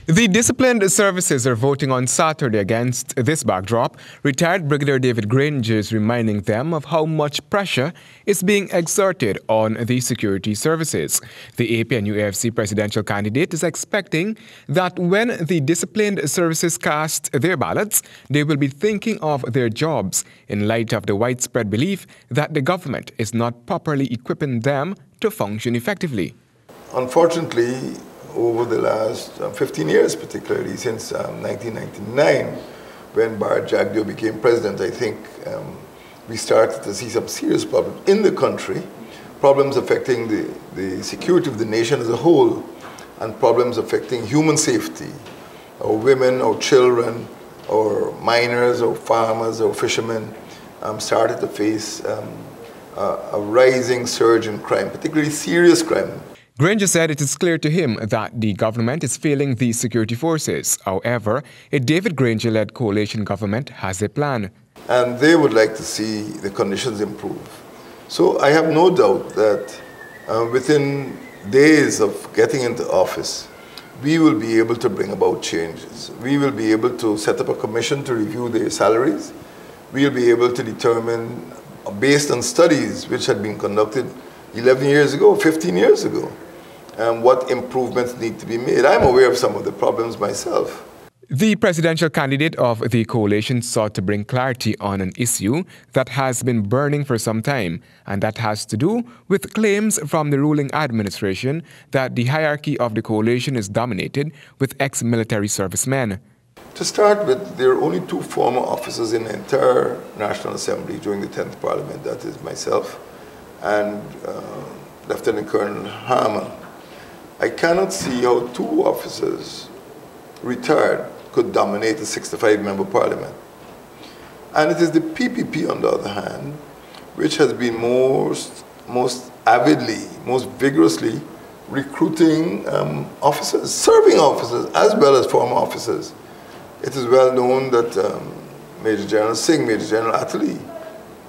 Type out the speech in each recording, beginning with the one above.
The disciplined services are voting on Saturday. Against this backdrop, retired Brigadier David Granger is reminding them of how much pressure is being exerted on the security services. The APNU-AFC presidential candidate is expecting that when the disciplined services cast their ballots, they will be thinking of their jobs in light of the widespread belief that the government is not properly equipping them to function effectively. Unfortunately, over the last 15 years, particularly since 1999, when Bharat Jagdeo became president, I think we started to see some serious problems in the country, problems affecting the security of the nation as a whole, and problems affecting human safety, or women, or children, or miners, or farmers, or fishermen started to face a rising surge in crime, particularly serious crime. Granger said it is clear to him that the government is failing the security forces. However, a David Granger-led coalition government has a plan. And they would like to see the conditions improve. So I have no doubt that within days of getting into office, we will be able to bring about changes. We will be able to set up a commission to review their salaries. We will be able to determine, based on studies which had been conducted 11 years ago, 15 years ago, what improvements need to be made. I'm aware of some of the problems myself. The presidential candidate of the coalition sought to bring clarity on an issue that has been burning for some time, and that has to do with claims from the ruling administration that the hierarchy of the coalition is dominated with ex-military servicemen. To start with, there are only two former officers in the entire National Assembly during the 10th Parliament. That is myself and Lieutenant Colonel Harmer. I cannot see how two officers, retired, could dominate a 65-member parliament. And it is the PPP, on the other hand, which has been most avidly, most vigorously recruiting officers, serving officers, as well as former officers. It is well known that Major General Singh, Major General Attali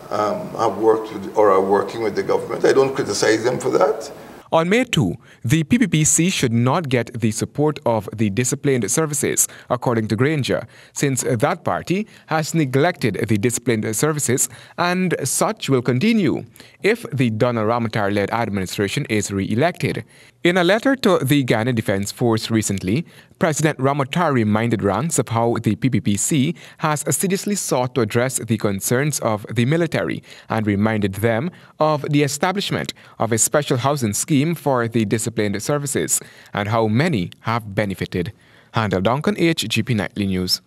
have worked with, or are working with the government. I don't criticize them for that. On May 2, the PPPC should not get the support of the disciplined services, according to Granger, since that party has neglected the disciplined services, and such will continue if the Donald Ramotar-led administration is re-elected. In a letter to the Ghana Defense Force recently, President Ramotar reminded ranks of how the PPPC has assiduously sought to address the concerns of the military and reminded them of the establishment of a special housing scheme for the disciplined services and how many have benefited. Handel Duncan, HGP Nightly News.